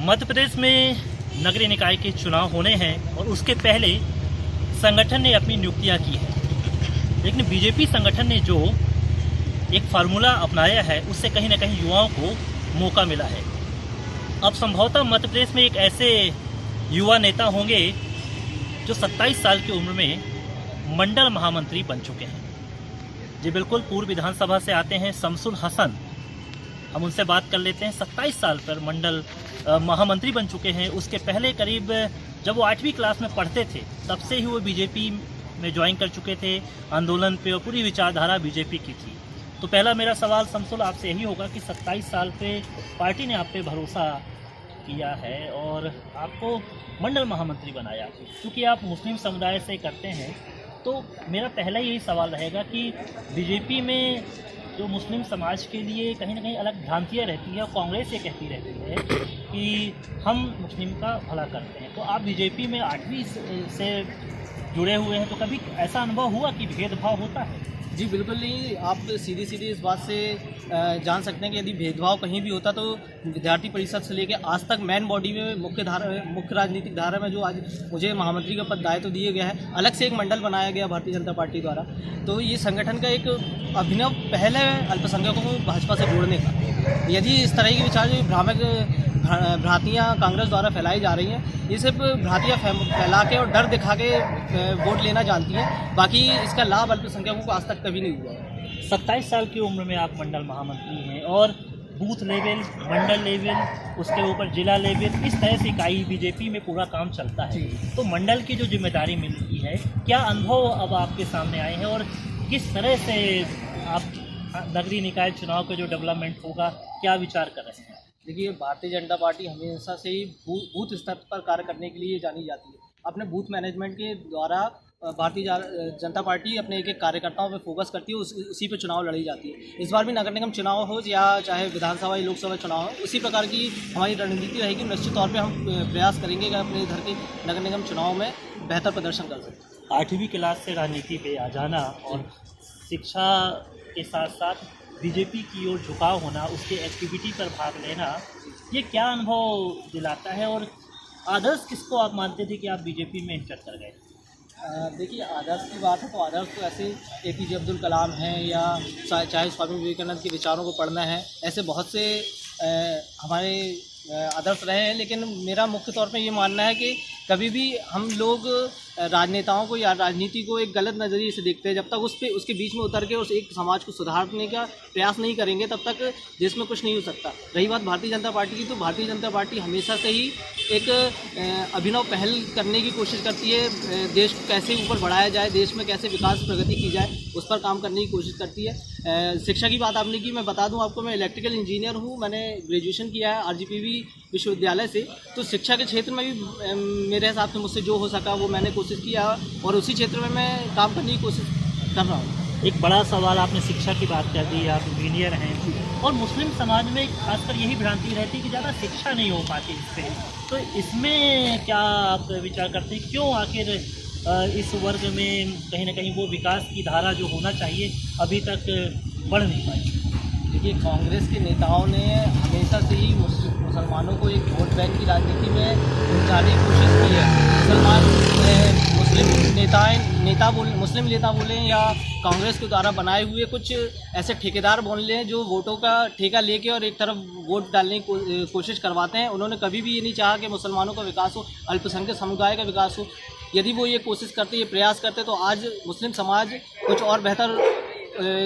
मध्य प्रदेश में नगरीय निकाय के चुनाव होने हैं और उसके पहले संगठन ने अपनी नियुक्तियां की है, लेकिन बीजेपी संगठन ने जो एक फार्मूला अपनाया है उससे कहीं ना कहीं युवाओं को मौका मिला है। अब संभवतः मध्य प्रदेश में एक ऐसे युवा नेता होंगे जो 27 साल की उम्र में मंडल महामंत्री बन चुके हैं। जी बिल्कुल, पूर्व विधानसभा से आते हैं शमसुल हसन, हम उनसे बात कर लेते हैं। 27 साल पर मंडल महामंत्री बन चुके हैं। उसके पहले करीब जब वो 8वीं क्लास में पढ़ते थे तब से ही वो बीजेपी में ज्वाइन कर चुके थे। आंदोलन पे और पूरी विचारधारा बीजेपी की थी। तो पहला मेरा सवाल शमसुल आपसे यही होगा कि 27 साल पे पार्टी ने आप पे भरोसा किया है और आपको मंडल महामंत्री बनाया, क्योंकि आप मुस्लिम समुदाय से करते हैं, तो मेरा पहला यही सवाल रहेगा कि बीजेपी में जो मुस्लिम समाज के लिए कहीं ना कहीं अलग भ्रांतियाँ रहती है और कांग्रेस ये कहती रहती है कि हम मुस्लिम का भला करते हैं, तो आप बीजेपी में 8वीं से जुड़े हुए हैं, तो कभी ऐसा अनुभव हुआ कि भेदभाव होता है? जी बिल्कुल नहीं, आप सीधी इस बात से जान सकते हैं कि यदि भेदभाव कहीं भी होता तो विद्यार्थी परिषद से लेकर आज तक मेन बॉडी में मुख्य राजनीतिक धारा में जो आज मुझे महामंत्री का पद दायित्व दिए गया है, अलग से एक मंडल बनाया गया भारतीय जनता पार्टी द्वारा। तो ये संगठन का एक अभिनव पहल है अल्पसंख्यकों को भाजपा से जोड़ने का। यदि इस तरह के विचार जो भ्रामक भ्रांतियाँ कांग्रेस द्वारा फैलाई जा रही हैं, ये सिर्फ भ्रांतियाँ फैला के और डर दिखा के वोट लेना जानती हैं, बाकी इसका लाभ अल्पसंख्यकों को आज तक कभी नहीं हुआ है। 27 साल की उम्र में आप मंडल महामंत्री हैं और बूथ लेवल, मंडल लेवल, उसके ऊपर जिला लेवल, इस तरह से इकाई बीजेपी में पूरा काम चलता है। तो मंडल की जो जिम्मेदारी मिलती है, क्या अनुभव अब आपके सामने आए हैं और किस तरह से आप नगरीय निकाय चुनाव का जो डेवलपमेंट होगा, क्या विचार कर रहे हैं? देखिए, भारतीय जनता पार्टी हमेशा से ही बूथ स्तर पर कार्य करने के लिए जानी जाती है। अपने बूथ मैनेजमेंट के द्वारा भारतीय जनता पार्टी अपने एक कार्यकर्ताओं पे फोकस करती है, उसी पे चुनाव लड़ी जाती है। इस बार भी नगर निगम चुनाव हो या चाहे विधानसभा या लोकसभा चुनाव हो, उसी प्रकार की हमारी रणनीति रहेगी। निश्चित तौर पे हम प्रयास करेंगे कि अपने इधर के नगर निगम चुनाव में बेहतर प्रदर्शन कर सकें। 8वीं क्लास से राजनीति पे आ जाना और शिक्षा के साथ साथ बीजेपी की ओर झुकाव होना, उसके एक्टिविटी पर भाग लेना, ये क्या अनुभव दिलाता है और आदर्श किसको आप मानते थे कि आप बीजेपी में एंटर कर गए? देखिए, आदर्श की बात है तो आदर्श तो ऐसे एपीजे अब्दुल कलाम हैं या चाहे स्वामी विवेकानंद के विचारों को पढ़ना है, ऐसे बहुत से हमारे आदर्श रहे हैं। लेकिन मेरा मुख्य तौर पे ये मानना है कि कभी भी हम लोग राजनेताओं को या राजनीति को एक गलत नज़रिए से देखते हैं। जब तक उसके बीच में उतर के उस एक समाज को सुधारने का प्रयास नहीं करेंगे, तब तक देश में कुछ नहीं हो सकता। रही बात भारतीय जनता पार्टी की, तो भारतीय जनता पार्टी हमेशा से ही एक अभिनव पहल करने की कोशिश करती है। देश को कैसे ऊपर बढ़ाया जाए, देश में कैसे विकास प्रगति की जाए, उस पर काम करने की कोशिश करती है। शिक्षा की बात आपने की, मैं बता दूं आपको, मैं इलेक्ट्रिकल इंजीनियर हूं। मैंने ग्रेजुएशन किया है RGPV विश्वविद्यालय से। तो शिक्षा के क्षेत्र में भी मेरे हिसाब से मुझसे जो हो सका वो मैंने कोशिश किया और उसी क्षेत्र में मैं काम करने की कोशिश कर रहा हूँ। एक बड़ा सवाल, आपने शिक्षा की बात कर दी, आप इंजीनियर हैं और मुस्लिम समाज में खासकर यही भ्रांति रहती है कि ज़्यादा शिक्षा नहीं हो पाती इस पर, तो इसमें क्या आप विचार करते हैं, क्यों आखिर इस वर्ग में कहीं ना कहीं वो विकास की धारा जो होना चाहिए अभी तक बढ़ नहीं पाई? देखिए, कांग्रेस के नेताओं ने हमेशा से ही मुसलमानों को एक वोट बैंक की राजनीति में उलझाने की कोशिश की है। मुस्लिम नेता बोलें या कांग्रेस के द्वारा बनाए हुए कुछ ऐसे ठेकेदार बोल लें जो वोटों का ठेका लेके और एक तरफ वोट डालने की कोशिश करवाते हैं। उन्होंने कभी भी ये नहीं चाहा कि मुसलमानों का विकास हो, अल्पसंख्यक समुदाय का विकास हो। यदि वो ये कोशिश करते, ये प्रयास करते, तो आज मुस्लिम समाज कुछ और बेहतर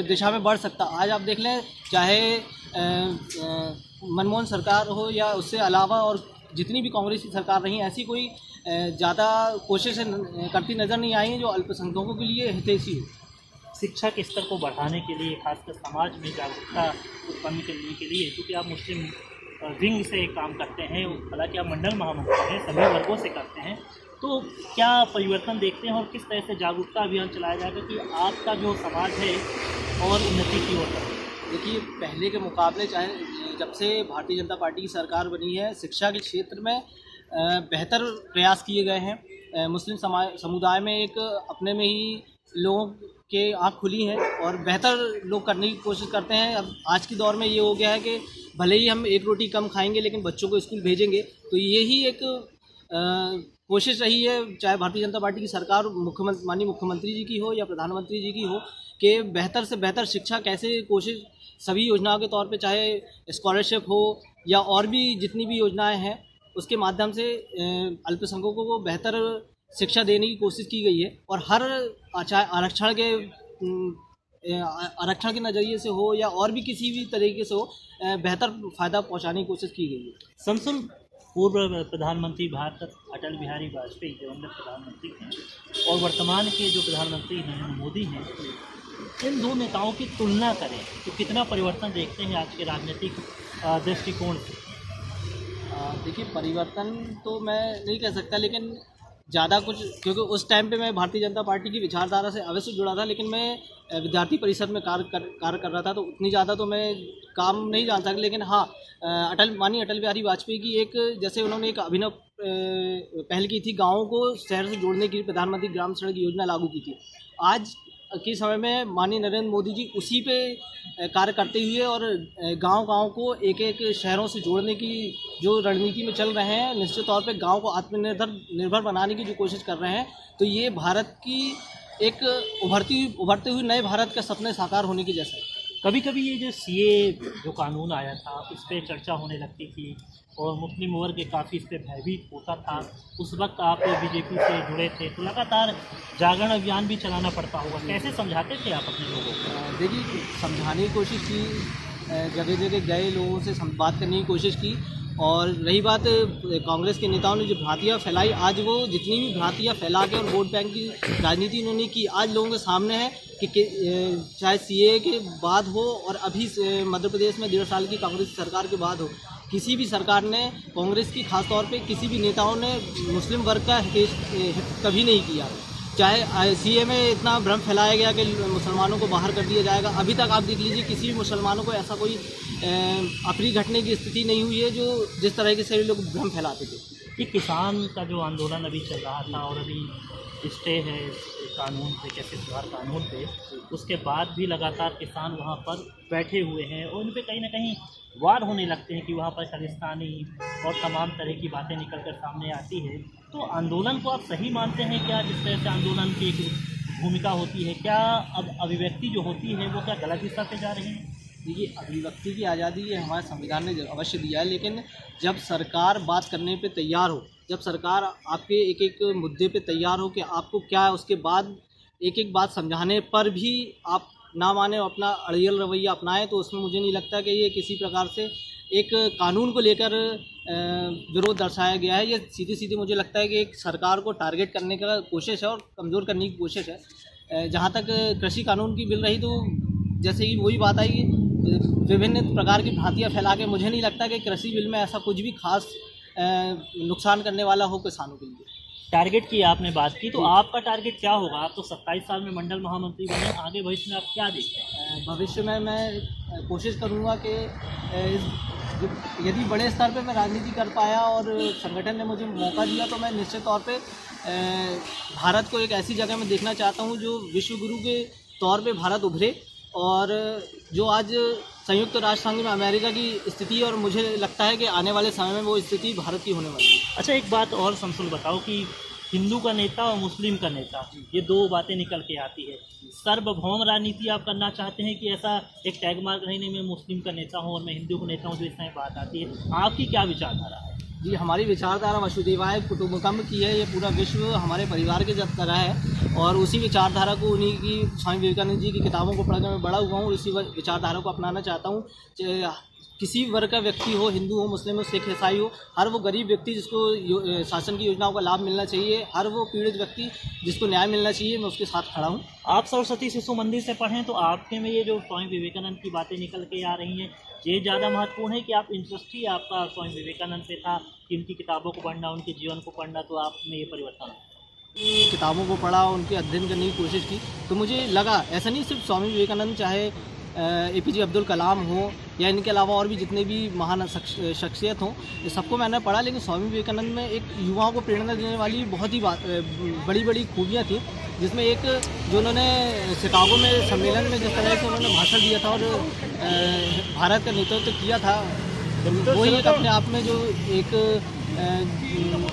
दिशा में बढ़ सकता। आज आप देख लें, चाहे मनमोहन सरकार हो या उससे अलावा और जितनी भी कांग्रेस की सरकार रही, ऐसी कोई ज़्यादा कोशिशें करती नज़र नहीं आई हैं जो अल्पसंख्यकों के लिए हितैषी हो। शिक्षा के स्तर को बढ़ाने के लिए, खासकर समाज में जागरूकता उत्पन्न करने के लिए, क्योंकि आप मुस्लिम विंग से काम करते हैं, हालांकि आप मंडल महामंत्री हैं, सभी वर्गों से करते हैं, तो क्या परिवर्तन देखते हैं और किस तरह से जागरूकता अभियान चलाया जाएगा कि आपका जो समाज है और उन्नति की ओर बढ़े? देखिए, पहले के मुकाबले चाहे जब से भारतीय जनता पार्टी की सरकार बनी है, शिक्षा के क्षेत्र में बेहतर प्रयास किए गए हैं। मुस्लिम समुदाय में एक अपने में ही लोगों के आँख खुली हैं और बेहतर लोग करने की कोशिश करते हैं। अब आज के दौर में ये हो गया है कि भले ही हम एक रोटी कम खाएंगे लेकिन बच्चों को स्कूल भेजेंगे। तो यही एक कोशिश रही है, चाहे भारतीय जनता पार्टी की सरकार माननीय मुख्यमंत्री जी की हो या प्रधानमंत्री जी की हो, कि बेहतर से बेहतर शिक्षा कैसे कोशिश सभी योजनाओं के तौर पे, चाहे स्कॉलरशिप हो या और भी जितनी भी योजनाएं हैं, उसके माध्यम से अल्पसंख्यकों को बेहतर शिक्षा देने की कोशिश की गई है। और हर चाहे आरक्षण के नज़रिए से हो या और भी किसी भी तरीके से हो, बेहतर फ़ायदा पहुंचाने की कोशिश की गई है। समसुल पूर्व प्रधानमंत्री भारत अटल बिहारी वाजपेयी दिवंगत प्रधानमंत्री हैं और वर्तमान के जो प्रधानमंत्री नरेंद्र मोदी हैं, इन दो नेताओं की तुलना करें तो कितना परिवर्तन देखते हैं आज के राजनीतिक दृष्टिकोण से? देखिए, परिवर्तन तो मैं नहीं कह सकता, लेकिन ज़्यादा कुछ, क्योंकि उस टाइम पे मैं भारतीय जनता पार्टी की विचारधारा से अवश्य जुड़ा था, लेकिन मैं विद्यार्थी परिषद में कार्य कर रहा था, तो उतनी ज़्यादा तो मैं काम नहीं जान सकता। लेकिन हाँ, माननीय अटल बिहारी वाजपेयी की एक, जैसे उन्होंने एक अभिनव पहल की थी, गाँवों को शहर से जोड़ने की प्रधानमंत्री ग्राम सड़क योजना लागू की थी। आज के समय में माननीय नरेंद्र मोदी जी उसी पे कार्य करते हुए और गांव-गांव को एक-एक शहरों से जोड़ने की जो रणनीति में चल रहे हैं, निश्चित तौर पे गांव को निर्भर बनाने की जो कोशिश कर रहे हैं। तो ये भारत की एक उभरते हुए नए भारत का सपने साकार होने की जैसा है। कभी कभी ये जो सीए जो कानून आया था उस पर चर्चा होने लगती थी और मुस्लिम वर्ग काफ़ी इस पर भयभीत होता था। उस वक्त आप बीजेपी से जुड़े थे तो लगातार जागरण अभियान भी चलाना पड़ता होगा, कैसे समझाते थे आप अपने लोगों को? देखिए, समझाने की कोशिश की, जगह जगह गए, लोगों से बात करने की कोशिश की। और रही बात कांग्रेस के नेताओं ने जो भ्रांतियाँ फैलाई, आज वो जितनी भी भ्रांतियाँ फैला के और वोट बैंक की राजनीति इन्होंने की, आज लोगों के सामने है कि चाहे सीए के बाद हो और अभी मध्य प्रदेश में 1.5 साल की कांग्रेस सरकार के बाद हो, किसी भी सरकार ने, कांग्रेस की खास तौर पे किसी भी नेताओं ने मुस्लिम वर्ग का हित कभी नहीं किया। चाहे सीए में इतना भ्रम फैलाया गया कि मुसलमानों को बाहर कर दिया जाएगा, अभी तक आप देख लीजिए किसी भी मुसलमानों को ऐसा कोई अप्रिय घटने की स्थिति नहीं हुई है जो जिस तरह से लोग भ्रम फैलाते थे। ये किसान का जो आंदोलन अभी चल रहा था और अभी स्टे है कानून पे, कैसे सुधार कानून पे, उसके बाद भी लगातार किसान वहाँ पर बैठे हुए हैं और उन पर कहीं ना कहीं वार होने लगते हैं कि वहाँ पर खालिस्तानी और तमाम तरह की बातें निकल कर सामने आती है। तो आंदोलन को आप सही मानते हैं क्या? जिस तरह से आंदोलन की एक भूमिका होती है, क्या अब अभिव्यक्ति जो होती है वो क्या गलत दिशा पे जा रही है? देखिए, अभिव्यक्ति की आज़ादी ये हमारे संविधान ने अवश्य दिया है, लेकिन जब सरकार बात करने पे तैयार हो, जब सरकार आपके एक एक मुद्दे पे तैयार हो कि आपको क्या है, उसके बाद एक एक बात समझाने पर भी आप ना माने, अपना अड़ियल रवैया अपनाएं, तो उसमें मुझे नहीं लगता कि ये किसी प्रकार से एक कानून को लेकर विरोध दर्शाया गया है। ये सीधी सीधी मुझे लगता है कि एक सरकार को टारगेट करने का कोशिश है और कमज़ोर करने की कोशिश है। जहाँ तक कृषि कानून की बिल रही, तो जैसे कि वही बात आई कि विभिन्न प्रकार की भ्रांतियाँ फैला के, मुझे नहीं लगता कि कृषि बिल में ऐसा कुछ भी खास नुकसान करने वाला हो किसानों के लिए। टारगेट की आपने बात की, तो आपका टारगेट क्या होगा? आप तो 27 साल में मंडल महामंत्री बने, आगे भविष्य में आप क्या देखते हैं? भविष्य में मैं कोशिश करूँगा कि यदि बड़े स्तर पे मैं राजनीति कर पाया और संगठन ने मुझे मौका दिया, तो मैं निश्चित तौर पे भारत को एक ऐसी जगह में देखना चाहता हूँ जो विश्व गुरु के तौर पे भारत उभरे, और जो आज संयुक्त राष्ट्र संघ में अमेरिका की स्थिति है, और मुझे लगता है कि आने वाले समय में वो स्थिति भारत की होने वाली है। अच्छा, एक बात और शमसुल बताओ कि हिंदू का नेता और मुस्लिम का नेता, ये दो बातें निकल के आती है। सार्वभौम राजनीति आप करना चाहते हैं कि ऐसा एक टैग मार्क नहीं, मैं मुस्लिम का नेता हूँ और मैं हिंदू का नेता हूँ, जो इस समय बात आती है, आपकी क्या विचारधारा है? जी, हमारी विचारधारा वसुदेवाय कुटुंबकम की है। ये पूरा विश्व हमारे परिवार के जब तरह है, और उसी विचारधारा को, उन्हीं की स्वामी विवेकानंद जी की किताबों को पढ़कर मैं बड़ा हुआ हूँ। इसी विचारधारा को अपनाना चाहता हूँ। किसी भी वर्ग का व्यक्ति हो, हिंदू हो, मुस्लिम हो, सिख, ईसाई हो, हर वो गरीब व्यक्ति जिसको शासन की योजनाओं का लाभ मिलना चाहिए, हर वो पीड़ित व्यक्ति जिसको न्याय मिलना चाहिए, मैं उसके साथ खड़ा हूँ। आप सरस्वती शिशु मंदिर से पढ़ें, तो आपके में ये जो स्वामी विवेकानंद की बातें निकल के आ रही हैं, ये ज़्यादा महत्वपूर्ण है कि आप इंटरेस्ट ही आपका स्वामी विवेकानंद पे था कि उनकी किताबों को पढ़ना, उनके जीवन को पढ़ना, तो आप में ये परिवर्तन है? किताबों को पढ़ा, उनके अध्ययन करने की कोशिश की, तो मुझे लगा ऐसा नहीं सिर्फ स्वामी विवेकानंद, चाहे APJ अब्दुल कलाम हो या इनके अलावा और भी जितने भी महान शख्सियत हों, ये सबको मैंने पढ़ा, लेकिन स्वामी विवेकानंद में एक युवाओं को प्रेरणा देने वाली बहुत ही बड़ी बड़ी खूबियाँ थी, जिसमें एक जो उन्होंने शिकागो में सम्मेलन में जिस तरह से उन्होंने भाषण दिया था और भारत का नेतृत्व किया था, वही एक अपने आप में जो एक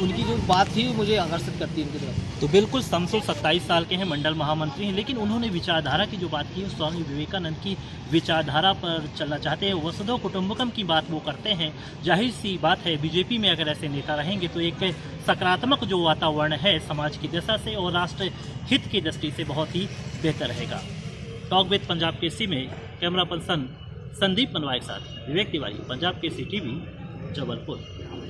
उनकी जो बात थी मुझे आकर्षित करती है उनकी तरफ। तो बिल्कुल समसुल 27 साल के हैं, मंडल महामंत्री हैं, लेकिन उन्होंने विचारधारा की जो बात की है स्वामी विवेकानंद की विचारधारा पर चलना चाहते हैं। वसुधैव कुटुंबकम की बात वो करते हैं। जाहिर सी बात है बीजेपी में अगर ऐसे नेता रहेंगे तो एक सकारात्मक जो वातावरण है समाज की दशा से और राष्ट्र हित की दृष्टि से बहुत ही बेहतर रहेगा। टॉक विद पंजाब केसरी में कैमरा पर्सन संदीप मनवा के साथ विवेक तिवारी, पंजाब केसरी टीवी, जबलपुर।